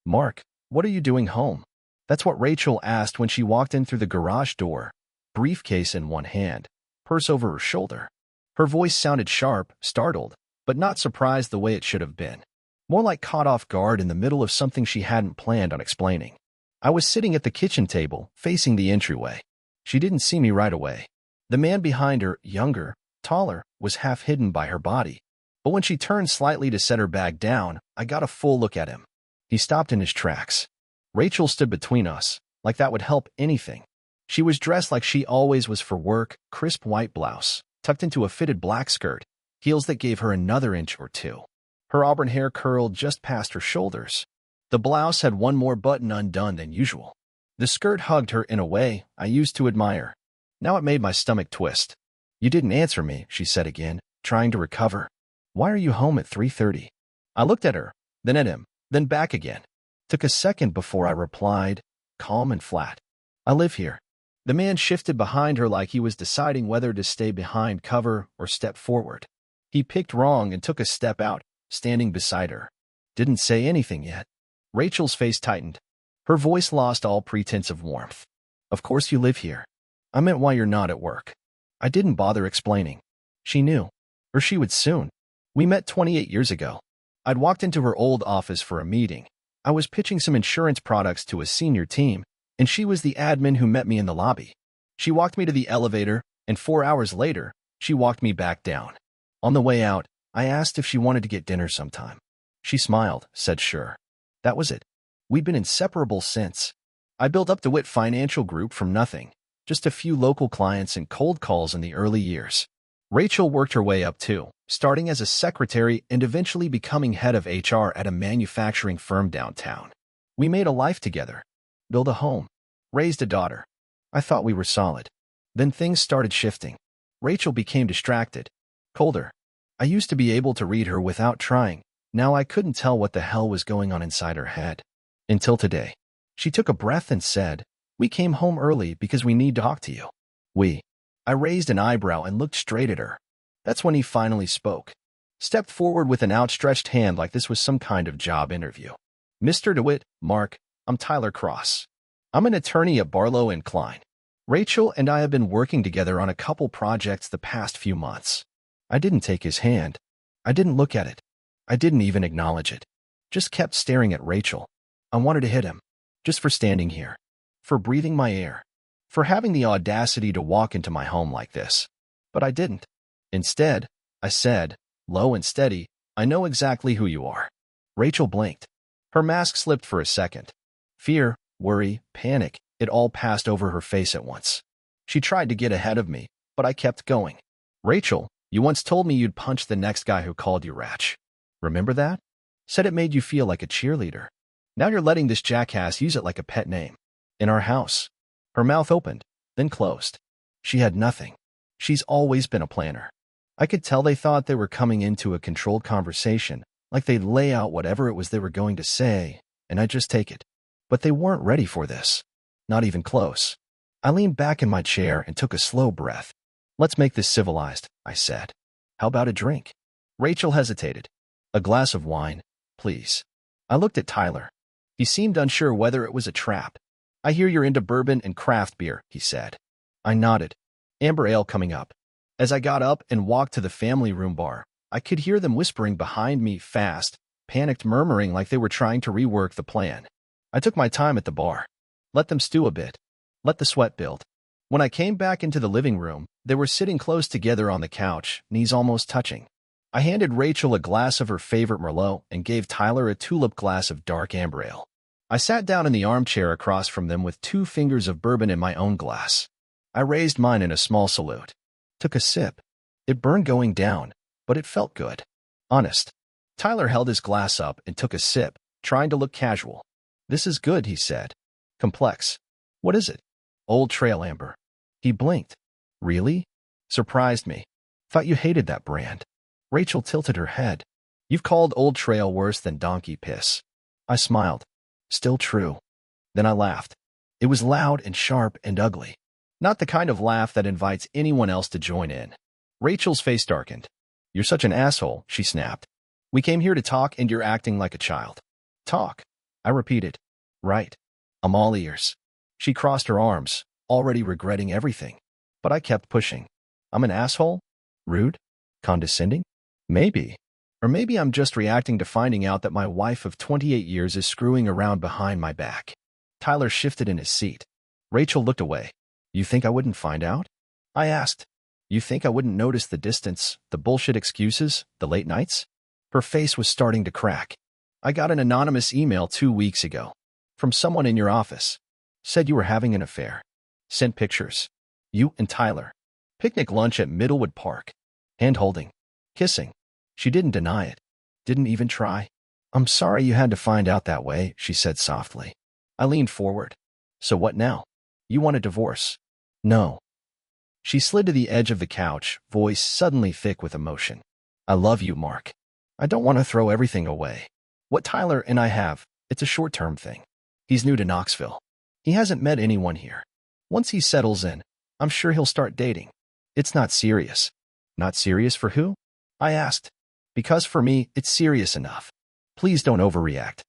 Mark, what are you doing home? That's what Rachel asked when she walked in through the garage door, briefcase in one hand, purse over her shoulder. Her voice sounded sharp, startled, but not surprised the way it should have been. More like caught off guard in the middle of something she hadn't planned on explaining. I was sitting at the kitchen table, facing the entryway. She didn't see me right away. The man behind her, younger, taller, was half hidden by her body. But when she turned slightly to set her bag down, I got a full look at him. He stopped in his tracks. Rachel stood between us, like that would help anything. She was dressed like she always was for work, crisp white blouse, tucked into a fitted black skirt, heels that gave her another inch or two. Her auburn hair curled just past her shoulders. The blouse had one more button undone than usual. The skirt hugged her in a way I used to admire. Now it made my stomach twist. "You didn't answer me," she said again, trying to recover. "Why are you home at 3:30? I looked at her, then at him, then back again. Took a second before I replied, calm and flat. "I live here." The man shifted behind her like he was deciding whether to stay behind cover or step forward. He picked wrong and took a step out, standing beside her. Didn't say anything yet. Rachel's face tightened. Her voice lost all pretense of warmth. "Of course you live here. I meant why you're not at work." I didn't bother explaining. She knew. Or she would soon. We met 28 years ago. I'd walked into her old office for a meeting. I was pitching some insurance products to a senior team, and she was the admin who met me in the lobby. She walked me to the elevator, and 4 hours later, she walked me back down. On the way out, I asked if she wanted to get dinner sometime. She smiled, said sure. That was it. We'd been inseparable since. I built up DeWitt Financial Group from nothing, just a few local clients and cold calls in the early years. Rachel worked her way up too, starting as a secretary and eventually becoming head of HR at a manufacturing firm downtown. We made a life together, built a home, raised a daughter. I thought we were solid. Then things started shifting. Rachel became distracted, colder. I used to be able to read her without trying. Now I couldn't tell what the hell was going on inside her head. Until today. She took a breath and said, "We came home early because we need to talk to you." We. I raised an eyebrow and looked straight at her. That's when he finally spoke. Stepped forward with an outstretched hand like this was some kind of job interview. "Mr. DeWitt, Mark, I'm Tyler Cross. I'm an attorney at Barlow and Klein. Rachel and I have been working together on a couple projects the past few months." I didn't take his hand. I didn't look at it. I didn't even acknowledge it. Just kept staring at Rachel. I wanted to hit him. Just for standing here. For breathing my air. For having the audacity to walk into my home like this. But I didn't. Instead, I said, low and steady, "I know exactly who you are." Rachel blinked. Her mask slipped for a second. Fear, worry, panic, it all passed over her face at once. She tried to get ahead of me, but I kept going. "Rachel, you once told me you'd punch the next guy who called you Ratch. Remember that? Said it made you feel like a cheerleader. Now you're letting this jackass use it like a pet name. In our house." Her mouth opened, then closed. She had nothing. She's always been a planner. I could tell they thought they were coming into a controlled conversation, like they'd lay out whatever it was they were going to say, and I'd just take it. But they weren't ready for this. Not even close. I leaned back in my chair and took a slow breath. "Let's make this civilized," I said. "How about a drink?" Rachel hesitated. "A glass of wine, please." I looked at Tyler. He seemed unsure whether it was a trap. "I hear you're into bourbon and craft beer," he said. I nodded. "Amber ale coming up." As I got up and walked to the family room bar, I could hear them whispering behind me fast, panicked murmuring like they were trying to rework the plan. I took my time at the bar. Let them stew a bit. Let the sweat build. When I came back into the living room, they were sitting close together on the couch, knees almost touching. I handed Rachel a glass of her favorite Merlot and gave Tyler a tulip glass of dark amber ale. I sat down in the armchair across from them with 2 fingers of bourbon in my own glass. I raised mine in a small salute. Took a sip. It burned going down, but it felt good. Honest. Tyler held his glass up and took a sip, trying to look casual. "This is good," he said. "Complex. What is it?" "Old Trail Amber." He blinked. "Really?" Surprised me. "Thought you hated that brand." Rachel tilted her head. "You've called Old Trail worse than donkey piss." I smiled. Still true. Then I laughed. It was loud and sharp and ugly. Not the kind of laugh that invites anyone else to join in. Rachel's face darkened. "You're such an asshole," she snapped. "We came here to talk and you're acting like a child." "Talk?" I repeated. Right. I'm all ears. She crossed her arms, already regretting everything. But I kept pushing. I'm an asshole? Rude? Condescending? Maybe. Or maybe I'm just reacting to finding out that my wife of 28 years is screwing around behind my back. Tyler shifted in his seat. Rachel looked away. You think I wouldn't find out? I asked. You think I wouldn't notice the distance, the bullshit excuses, the late nights? Her face was starting to crack. I got an anonymous email 2 weeks ago. From someone in your office. Said you were having an affair. Sent pictures. You and Tyler. Picnic lunch at Middlewood Park. Hand-holding. Kissing. She didn't deny it. Didn't even try. I'm sorry you had to find out that way, she said softly. I leaned forward. So what now? You want a divorce? No. She slid to the edge of the couch, voice suddenly thick with emotion. I love you, Mark. I don't want to throw everything away. What Tyler and I have, it's a short-term thing. He's new to Knoxville. He hasn't met anyone here. Once he settles in, I'm sure he'll start dating. It's not serious. Not serious for who? I asked. Because for me, it's serious enough. Please don't overreact.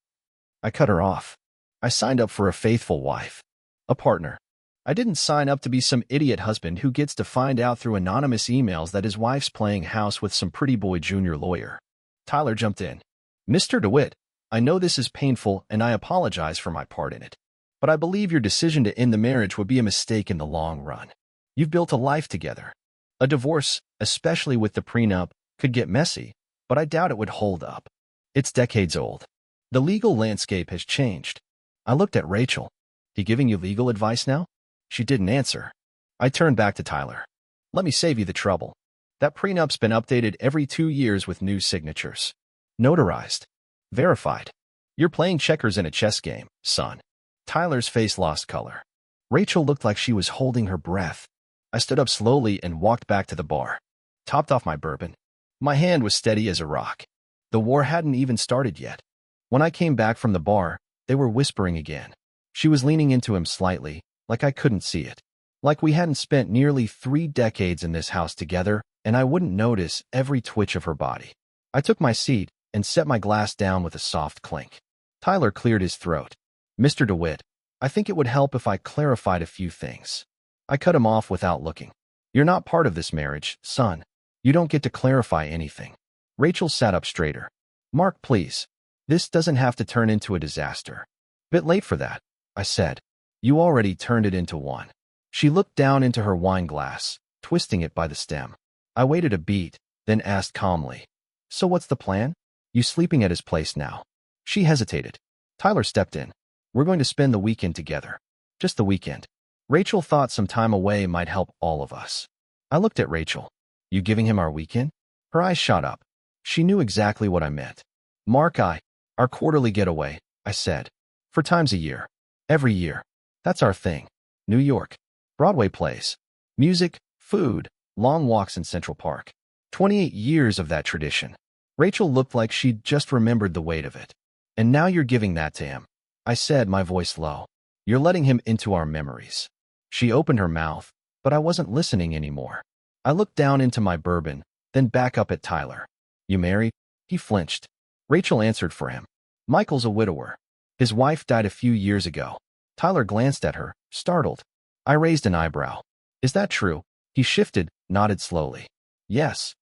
I cut her off. I signed up for a faithful wife. A partner. I didn't sign up to be some idiot husband who gets to find out through anonymous emails that his wife's playing house with some pretty boy junior lawyer. Tyler jumped in. Mr. DeWitt, I know this is painful and I apologize for my part in it. But I believe your decision to end the marriage would be a mistake in the long run. You've built a life together. A divorce, especially with the prenup, could get messy, but I doubt it would hold up. It's decades old. The legal landscape has changed. I looked at Rachel. He giving you legal advice now? She didn't answer. I turned back to Tyler. Let me save you the trouble. That prenup's been updated every 2 years with new signatures. Notarized. Verified. You're playing checkers in a chess game, son. Tyler's face lost color. Rachel looked like she was holding her breath. I stood up slowly and walked back to the bar. Topped off my bourbon. My hand was steady as a rock. The war hadn't even started yet. When I came back from the bar, they were whispering again. She was leaning into him slightly, like I couldn't see it. Like we hadn't spent nearly 3 decades in this house together, and I wouldn't notice every twitch of her body. I took my seat and set my glass down with a soft clink. Tyler cleared his throat. Mr. DeWitt, I think it would help if I clarified a few things. I cut him off without looking. You're not part of this marriage, son. You don't get to clarify anything. Rachel sat up straighter. Mark, please. This doesn't have to turn into a disaster. Bit late for that, I said. You already turned it into one. She looked down into her wine glass, twisting it by the stem. I waited a beat, then asked calmly. So what's the plan? You sleeping at his place now? She hesitated. Tyler stepped in. We're going to spend the weekend together. Just the weekend. Rachel thought some time away might help all of us. I looked at Rachel. You giving him our weekend? Her eyes shot up. She knew exactly what I meant. Mark, our quarterly getaway, I said. 4 times a year. Every year. That's our thing. New York. Broadway plays. Music, food, long walks in Central Park. 28 years of that tradition. Rachel looked like she'd just remembered the weight of it. And now you're giving that to him. I said, my voice low. You're letting him into our memories. She opened her mouth, but I wasn't listening anymore. I looked down into my bourbon, then back up at Tyler. You married? He flinched. Rachel answered for him. Michael's a widower. His wife died a few years ago. Tyler glanced at her, startled. I raised an eyebrow. Is that true? He shifted, nodded slowly. Yes.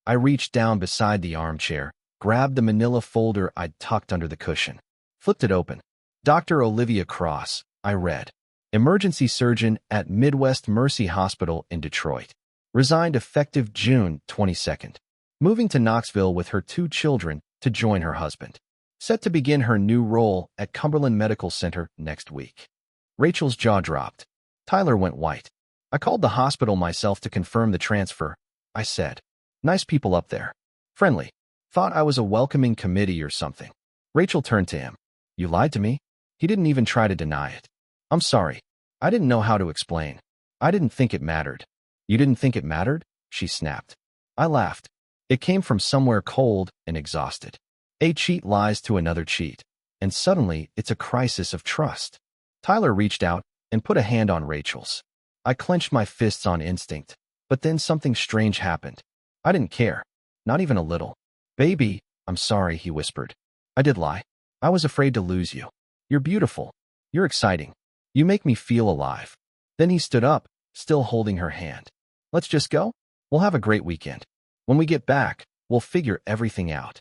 I reached down beside the armchair, grabbed the manila folder I'd tucked under the cushion. Flipped it open. Dr. Olivia Cross, I read. Emergency surgeon at Midwest Mercy Hospital in Detroit. Resigned effective June 22nd. Moving to Knoxville with her 2 children to join her husband. Set to begin her new role at Cumberland Medical Center next week. Rachel's jaw dropped. Tyler went white. I called the hospital myself to confirm the transfer, I said. Nice people up there. Friendly. Thought I was a welcoming committee or something. Rachel turned to him. You lied to me? He didn't even try to deny it. I'm sorry. I didn't know how to explain. I didn't think it mattered. You didn't think it mattered? She snapped. I laughed. It came from somewhere cold and exhausted. A cheat lies to another cheat. And suddenly, it's a crisis of trust. Tyler reached out and put a hand on Rachel's. I clenched my fists on instinct, but then something strange happened. I didn't care. Not even a little. Baby, I'm sorry, he whispered. I did lie. I was afraid to lose you. You're beautiful. You're exciting. You make me feel alive. Then he stood up, still holding her hand. Let's just go? We'll have a great weekend. When we get back, we'll figure everything out.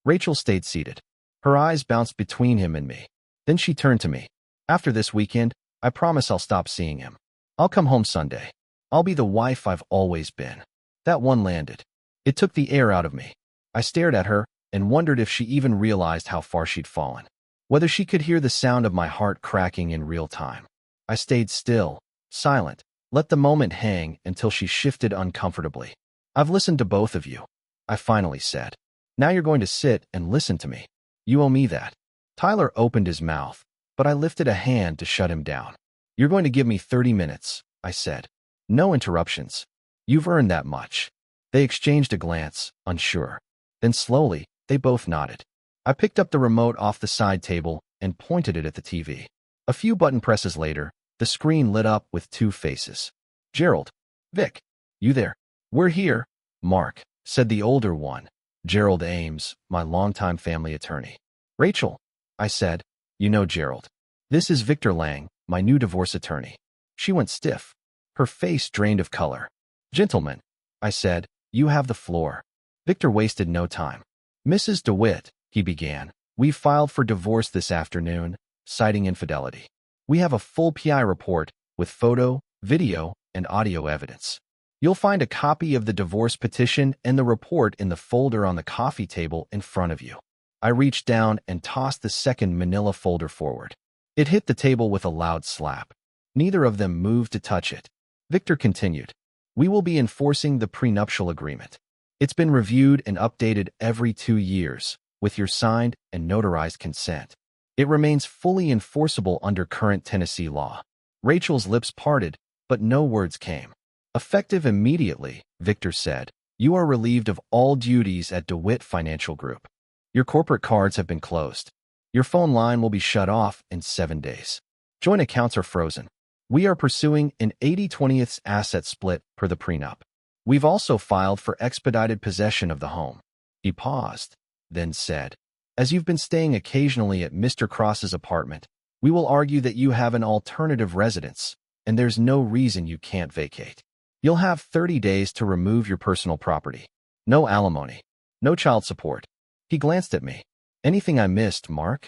Rachel stayed seated. Her eyes bounced between him and me. Then she turned to me. After this weekend, I promise I'll stop seeing him. I'll come home Sunday. I'll be the wife I've always been. That one landed. It took the air out of me. I stared at her and wondered if she even realized how far she'd fallen. Whether she could hear the sound of my heart cracking in real time. I stayed still, silent, let the moment hang until she shifted uncomfortably. I've listened to both of you, I finally said. Now you're going to sit and listen to me. You owe me that. Tyler opened his mouth, but I lifted a hand to shut him down. You're going to give me 30 minutes, I said. No interruptions. You've earned that much. They exchanged a glance, unsure. Then slowly, they both nodded. I picked up the remote off the side table and pointed it at the TV. A few button presses later, the screen lit up with two faces. Gerald. Vic. You there? We're here, Mark, said the older one. Gerald Ames, my longtime family attorney. Rachel, I said. You know Gerald. This is Victor Lang, my new divorce attorney. She went stiff. Her face drained of color. Gentlemen, I said, you have the floor. Victor wasted no time. Mrs. DeWitt, he began, we filed for divorce this afternoon, citing infidelity. We have a full PI report with photo, video, and audio evidence. You'll find a copy of the divorce petition and the report in the folder on the coffee table in front of you. I reached down and tossed the second manila folder forward. It hit the table with a loud slap. Neither of them moved to touch it. Victor continued. We will be enforcing the prenuptial agreement. It's been reviewed and updated every 2 years, with your signed and notarized consent. It remains fully enforceable under current Tennessee law. Rachel's lips parted, but no words came. Effective immediately, Victor said, you are relieved of all duties at DeWitt Financial Group. Your corporate cards have been closed. Your phone line will be shut off in 7 days. Joint accounts are frozen. We are pursuing an 80/20 asset split per the prenup. We've also filed for expedited possession of the home. He paused, then said, as you've been staying occasionally at Mr. Cross's apartment, we will argue that you have an alternative residence, and there's no reason you can't vacate. You'll have 30 days to remove your personal property. No alimony. No child support. He glanced at me. Anything I missed, Mark?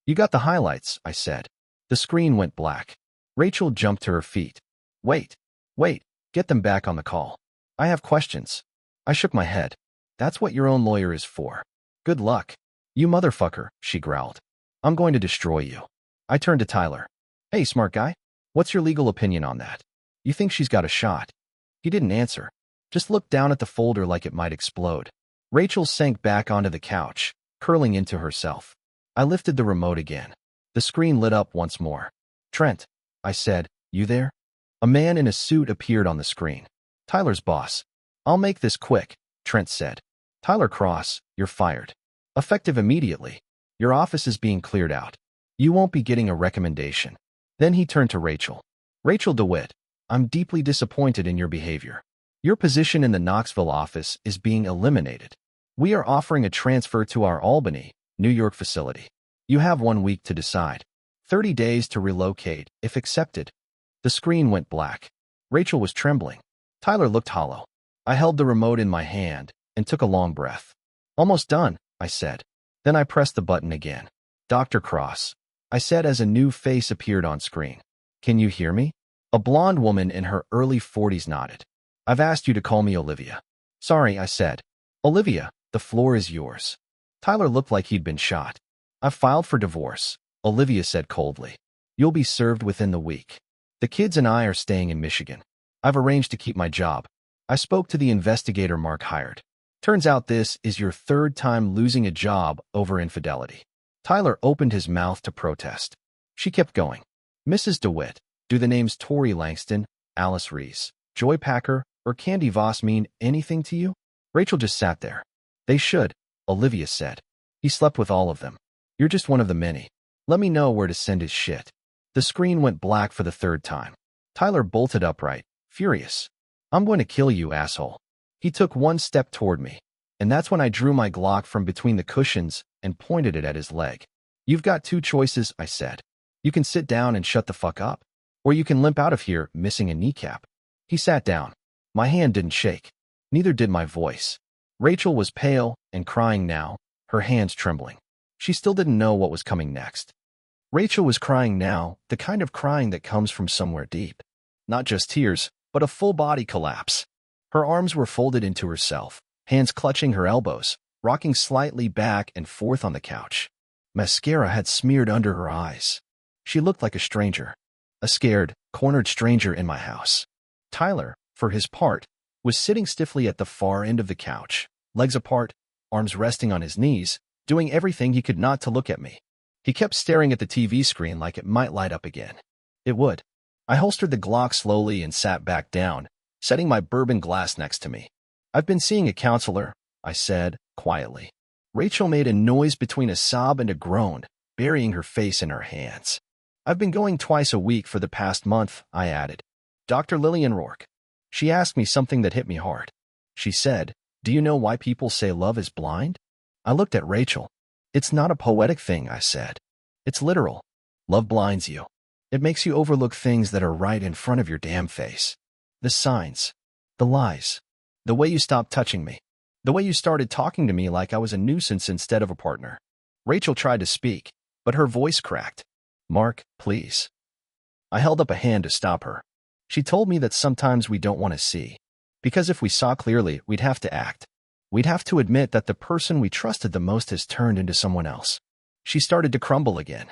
You got the highlights, I said. The screen went black. Rachel jumped to her feet. Wait, get them back on the call. I have questions. I shook my head. That's what your own lawyer is for. Good luck. You motherfucker, she growled. I'm going to destroy you. I turned to Tyler. Hey, smart guy. What's your legal opinion on that? You think she's got a shot? He didn't answer. Just looked down at the folder like it might explode. Rachel sank back onto the couch, curling into herself. I lifted the remote again. The screen lit up once more. Trent, I said, you there? A man in a suit appeared on the screen. Tyler's boss. I'll make this quick, Trent said. Tyler Cross, you're fired. Effective immediately. Your office is being cleared out. You won't be getting a recommendation. Then he turned to Rachel. Rachel DeWitt, I'm deeply disappointed in your behavior. Your position in the Knoxville office is being eliminated. We are offering a transfer to our Albany, New York facility. You have 1 week to decide. 30 days to relocate, if accepted. The screen went black. Rachel was trembling. Tyler looked hollow. I held the remote in my hand and took a long breath. Almost done, I said. Then I pressed the button again. Dr. Cross, I said as a new face appeared on screen. Can you hear me? A blonde woman in her early 40s nodded. I've asked you to call me Olivia. Sorry, I said. Olivia, the floor is yours. Tyler looked like he'd been shot. I've filed for divorce, Olivia said coldly. You'll be served within the week. The kids and I are staying in Michigan. I've arranged to keep my job. I spoke to the investigator Mark hired. Turns out this is your 3rd time losing a job over infidelity. Tyler opened his mouth to protest. She kept going. Mrs. DeWitt, do the names Tori Langston, Alice Rees, Joy Packer, or Candy Voss mean anything to you? Rachel just sat there. They should, Olivia said. He slept with all of them. You're just one of the many. Let me know where to send his shit. The screen went black for the 3rd time. Tyler bolted upright, furious. I'm going to kill you, asshole. He took 1 step toward me, and that's when I drew my Glock from between the cushions and pointed it at his leg. You've got two choices, I said. You can sit down and shut the fuck up, or you can limp out of here missing a kneecap. He sat down. My hand didn't shake. Neither did my voice. Rachel was pale and crying now, her hands trembling. She still didn't know what was coming next. Rachel was crying now, the kind of crying that comes from somewhere deep. Not just tears, but a full-body collapse. Her arms were folded into herself, hands clutching her elbows, rocking slightly back and forth on the couch. Mascara had smeared under her eyes. She looked like a stranger. A scared, cornered stranger in my house. Tyler, for his part, was sitting stiffly at the far end of the couch, legs apart, arms resting on his knees, doing everything he could not to look at me. He kept staring at the TV screen like it might light up again. It would. I holstered the Glock slowly and sat back down, setting my bourbon glass next to me. I've been seeing a counselor, I said, quietly. Rachel made a noise between a sob and a groan, burying her face in her hands. I've been going twice a week for the past month, I added. Dr. Lillian Rourke. She asked me something that hit me hard. She said, "Do you know why people say love is blind?" I looked at Rachel. It's not a poetic thing, I said. It's literal. Love blinds you. It makes you overlook things that are right in front of your damn face. The signs. The lies. The way you stopped touching me. The way you started talking to me like I was a nuisance instead of a partner. Rachel tried to speak, but her voice cracked. Mark, please. I held up a hand to stop her. She told me that sometimes we don't want to see. Because if we saw clearly, we'd have to act. We'd have to admit that the person we trusted the most has turned into someone else. She started to crumble again.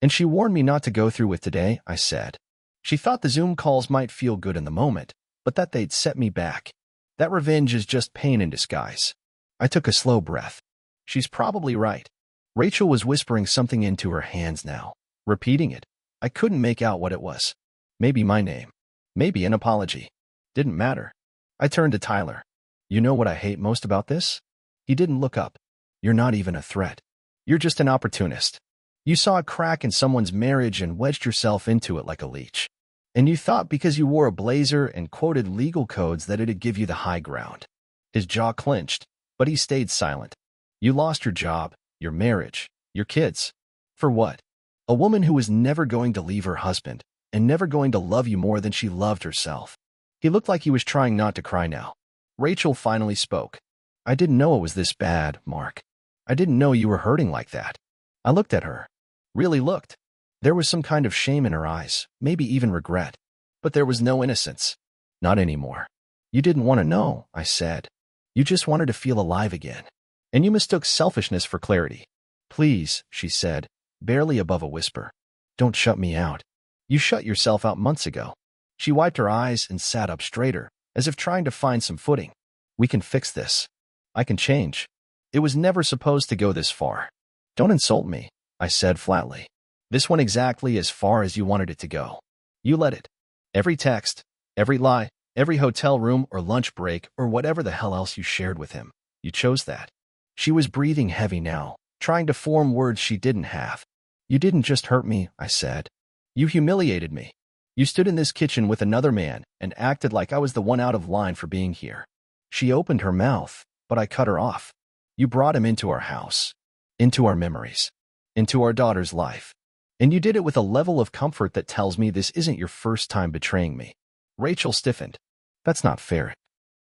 And she warned me not to go through with today, I said. She thought the Zoom calls might feel good in the moment, but that they'd set me back. That revenge is just pain in disguise. I took a slow breath. She's probably right. Rachel was whispering something into her hands now, repeating it. I couldn't make out what it was. Maybe my name. Maybe an apology. Didn't matter. I turned to Tyler. You know what I hate most about this? He didn't look up. You're not even a threat. You're just an opportunist. You saw a crack in someone's marriage and wedged yourself into it like a leech. And you thought because you wore a blazer and quoted legal codes that it'd give you the high ground. His jaw clenched, but he stayed silent. You lost your job, your marriage, your kids. For what? A woman who was never going to leave her husband and never going to love you more than she loved herself. He looked like he was trying not to cry now. Rachel finally spoke. I didn't know it was this bad, Mark. I didn't know you were hurting like that. I looked at her. Really looked. There was some kind of shame in her eyes, maybe even regret. But there was no innocence. Not anymore. You didn't want to know, I said. You just wanted to feel alive again. And you mistook selfishness for clarity. Please, she said, barely above a whisper. Don't shut me out. You shut yourself out months ago. She wiped her eyes and sat up straighter, as if trying to find some footing. We can fix this. I can change. It was never supposed to go this far. Don't insult me, I said flatly. This went exactly as far as you wanted it to go. You let it. Every text, every lie, every hotel room or lunch break or whatever the hell else you shared with him. You chose that. She was breathing heavy now, trying to form words she didn't have. You didn't just hurt me, I said. You humiliated me. You stood in this kitchen with another man and acted like I was the one out of line for being here. She opened her mouth, but I cut her off. You brought him into our house, into our memories, into our daughter's life. And you did it with a level of comfort that tells me this isn't your first time betraying me. Rachel stiffened. That's not fair,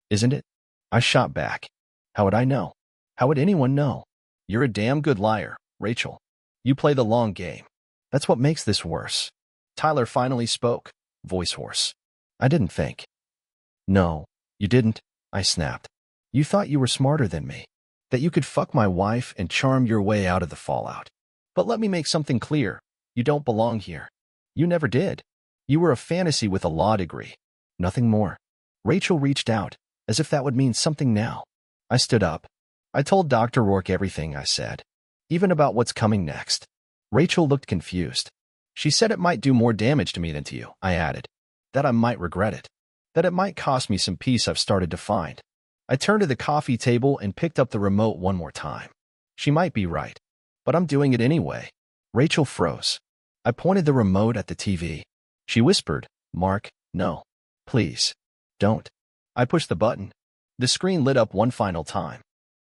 isn't it? I shot back. How would I know? How would anyone know? You're a damn good liar, Rachel. You play the long game. That's what makes this worse. Tyler finally spoke, voice hoarse. I didn't think. No, you didn't, I snapped. You thought you were smarter than me, that you could fuck my wife and charm your way out of the fallout. But let me make something clear. You don't belong here. You never did. You were a fantasy with a law degree. Nothing more. Rachel reached out, as if that would mean something now. I stood up. I told Dr. Rourke everything, I said. Even about what's coming next. Rachel looked confused. She said it might do more damage to me than to you, I added. That I might regret it. That it might cost me some peace I've started to find. I turned to the coffee table and picked up the remote one more time. She might be right, but I'm doing it anyway. Rachel froze. I pointed the remote at the TV. She whispered, Mark, no. Please. Don't. I pushed the button. The screen lit up one final time.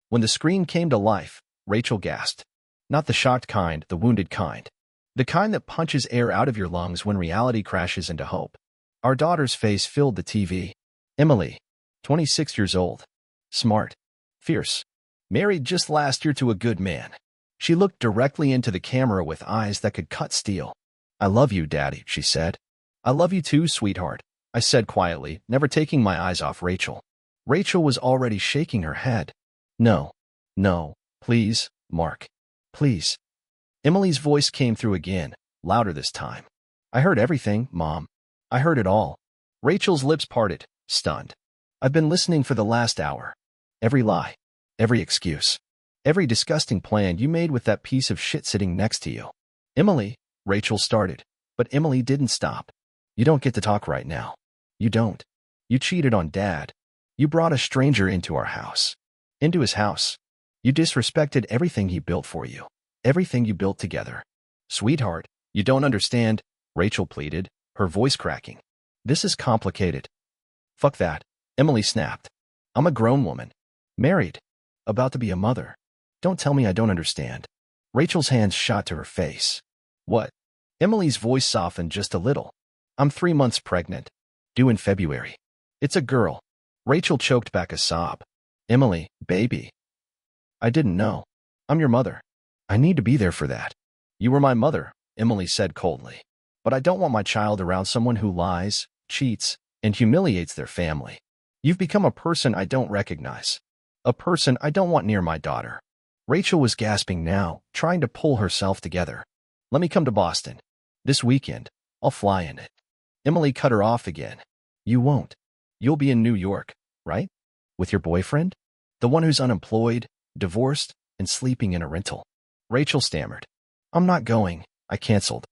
When the screen came to life, Rachel gasped. Not the shocked kind, the wounded kind. The kind that punches air out of your lungs when reality crashes into hope. Our daughter's face filled the TV. Emily, 26 years old. Smart. Fierce. Married just last year to a good man. She looked directly into the camera with eyes that could cut steel. I love you, Daddy, she said. I love you too, sweetheart, I said quietly, never taking my eyes off Rachel. Rachel was already shaking her head. No. No. Please, Mark. Please. Emily's voice came through again, louder this time. I heard everything, Mom. I heard it all. Rachel's lips parted, stunned. I've been listening for the last hour. Every lie. Every excuse. Every disgusting plan you made with that piece of shit sitting next to you. Emily, Rachel started, but Emily didn't stop. You don't get to talk right now. You don't. You cheated on Dad. You brought a stranger into our house. Into his house. You disrespected everything he built for you. Everything you built together. Sweetheart, you don't understand, Rachel pleaded, her voice cracking. This is complicated. Fuck that, Emily snapped. I'm a grown woman. Married. About to be a mother. Don't tell me I don't understand. Rachel's hands shot to her face. What? Emily's voice softened just a little. I'm 3 months pregnant. Due in February. It's a girl. Rachel choked back a sob. Emily, baby. I didn't know. I'm your mother. I need to be there for that. You were my mother, Emily said coldly. But I don't want my child around someone who lies, cheats, and humiliates their family. You've become a person I don't recognize. A person I don't want near my daughter. Rachel was gasping now, trying to pull herself together. Let me come to Boston. This weekend. I'll fly in it. Emily cut her off again. You won't. You'll be in New York, right? With your boyfriend? The one who's unemployed, divorced, and sleeping in a rental. Rachel stammered. I'm not going. I canceled.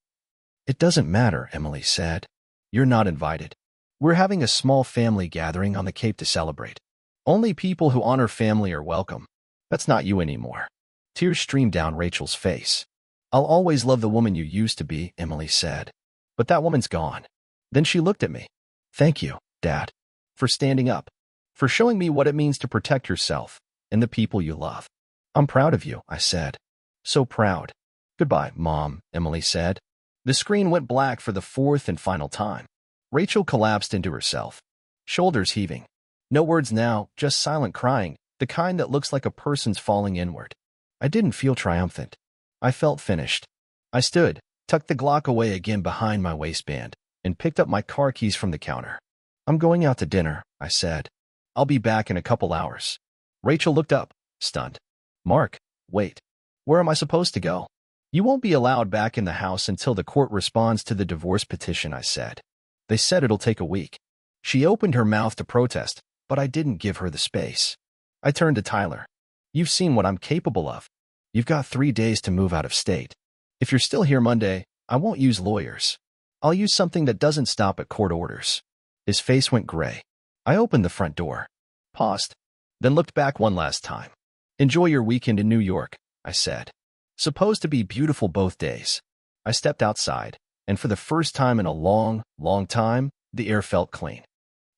It doesn't matter, Emily said. You're not invited. We're having a small family gathering on the Cape to celebrate. Only people who honor family are welcome. That's not you anymore. Tears streamed down Rachel's face. I'll always love the woman you used to be, Emily said. But that woman's gone. Then she looked at me. Thank you, Dad. For standing up. For showing me what it means to protect yourself and the people you love. I'm proud of you, I said. So proud. Goodbye, Mom, Emily said. The screen went black for the fourth and final time. Rachel collapsed into herself. Shoulders heaving. No words now, just silent crying, the kind that looks like a person's falling inward. I didn't feel triumphant. I felt finished. I stood, tucked the Glock away again behind my waistband, and picked up my car keys from the counter. I'm going out to dinner, I said. I'll be back in a couple hours. Rachel looked up, stunned. Mark, wait. Where am I supposed to go? You won't be allowed back in the house until the court responds to the divorce petition, I said. They said it'll take a week. She opened her mouth to protest, but I didn't give her the space. I turned to Tyler. You've seen what I'm capable of. You've got 3 days to move out of state. If you're still here Monday, I won't use lawyers. I'll use something that doesn't stop at court orders. His face went gray. I opened the front door, paused, then looked back one last time. Enjoy your weekend in New York, I said. Supposed to be beautiful both days. I stepped outside, and for the first time in a long, long time, the air felt clean.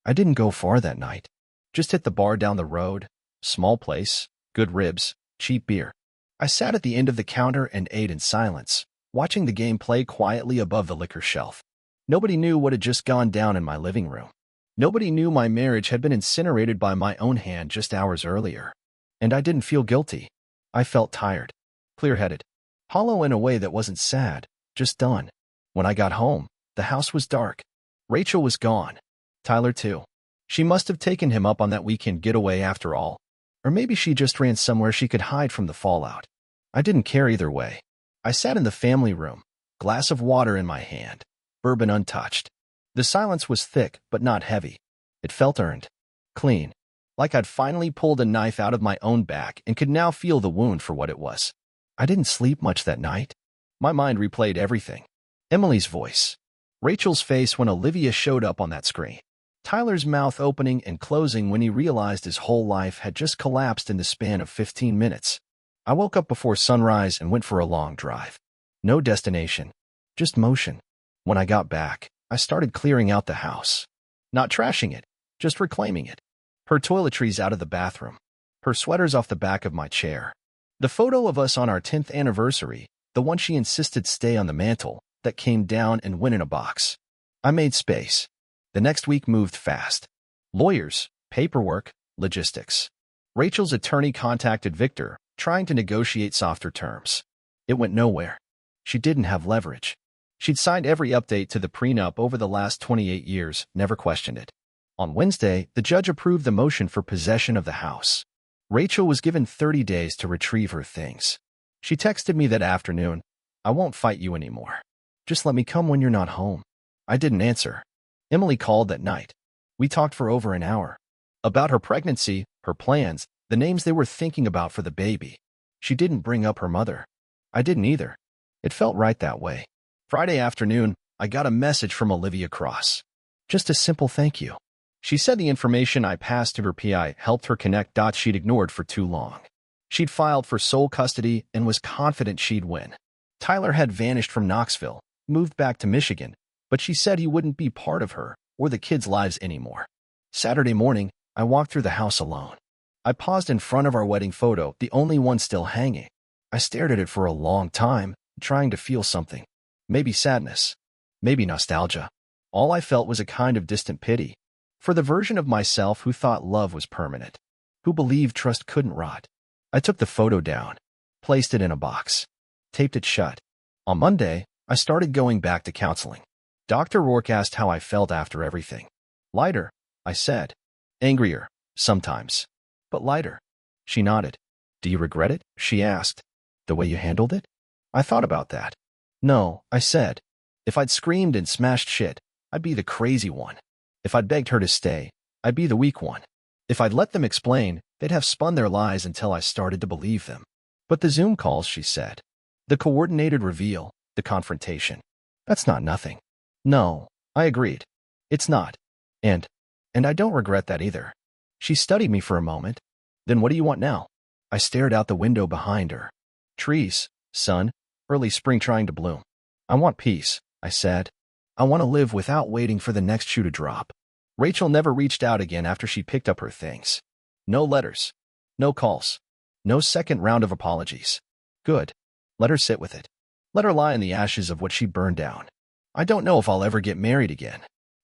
I didn't go far that night. Just hit the bar down the road. Small place, good ribs, cheap beer. I sat at the end of the counter and ate in silence, watching the game play quietly above the liquor shelf. Nobody knew what had just gone down in my living room. Nobody knew my marriage had been incinerated by my own hand just hours earlier. And I didn't feel guilty. I felt tired, clear-headed, hollow in a way that wasn't sad, just done. When I got home, the house was dark. Rachel was gone. Tyler too. She must have taken him up on that weekend getaway after all. Or maybe she just ran somewhere she could hide from the fallout. I didn't care either way. I sat in the family room, glass of water in my hand, bourbon untouched. The silence was thick but not heavy. It felt earned, clean, like I'd finally pulled a knife out of my own back and could now feel the wound for what it was. I didn't sleep much that night. My mind replayed everything. Emily's voice. Rachel's face when Olivia showed up on that screen. Tyler's mouth opening and closing when he realized his whole life had just collapsed in the span of 15 minutes. I woke up before sunrise and went for a long drive. No destination, just motion. When I got back, I started clearing out the house. Not trashing it, just reclaiming it. Her toiletries out of the bathroom. Her sweaters off the back of my chair. The photo of us on our 10th anniversary, the one she insisted stay on the mantle, that came down and went in a box. I made space. The next week moved fast. Lawyers, paperwork, logistics. Rachel's attorney contacted Victor, trying to negotiate softer terms. It went nowhere. She didn't have leverage. She'd signed every update to the prenup over the last 28 years, never questioned it. On Wednesday, the judge approved the motion for possession of the house. Rachel was given 30 days to retrieve her things. She texted me that afternoon, "I won't fight you anymore. Just let me come when you're not home." I didn't answer. Emily called that night. We talked for over an hour. About her pregnancy, her plans, the names they were thinking about for the baby. She didn't bring up her mother. I didn't either. It felt right that way. Friday afternoon, I got a message from Olivia Cross. Just a simple thank you. She said the information I passed to her PI helped her connect dots she'd ignored for too long. She'd filed for sole custody and was confident she'd win. Tyler had vanished from Knoxville, moved back to Michigan, but she said he wouldn't be part of her or the kids' lives anymore. Saturday morning, I walked through the house alone. I paused in front of our wedding photo, the only one still hanging. I stared at it for a long time, trying to feel something. Maybe sadness. Maybe nostalgia. All I felt was a kind of distant pity for the version of myself who thought love was permanent, who believed trust couldn't rot. I took the photo down, placed it in a box, taped it shut. On Monday, I started going back to counseling. Dr. Rourke asked how I felt after everything. Lighter, I said. Angrier, sometimes. But lighter. She nodded. Do you regret it? She asked. The way you handled it? I thought about that. No, I said. If I'd screamed and smashed shit, I'd be the crazy one. If I'd begged her to stay, I'd be the weak one. If I'd let them explain, they'd have spun their lies until I started to believe them. But the Zoom calls, she said. The coordinated reveal, the confrontation. That's not nothing. No, I agreed. It's not. And I don't regret that either. She studied me for a moment. Then what do you want now? I stared out the window behind her. Trees, sun, early spring trying to bloom. I want peace, I said. I want to live without waiting for the next shoe to drop. Rachel never reached out again after she picked up her things. No letters. No calls. No second round of apologies. Good. Let her sit with it. Let her lie in the ashes of what she burned down. I don't know if I'll ever get married again.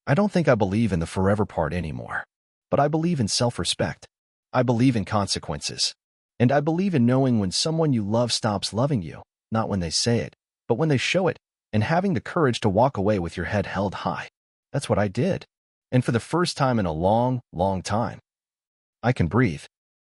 I don't think I believe in the forever part anymore. But I believe in self-respect. I believe in consequences. And I believe in knowing when someone you love stops loving you, not when they say it, but when they show it, and having the courage to walk away with your head held high. That's what I did. And for the first time in a long, long time, I can breathe.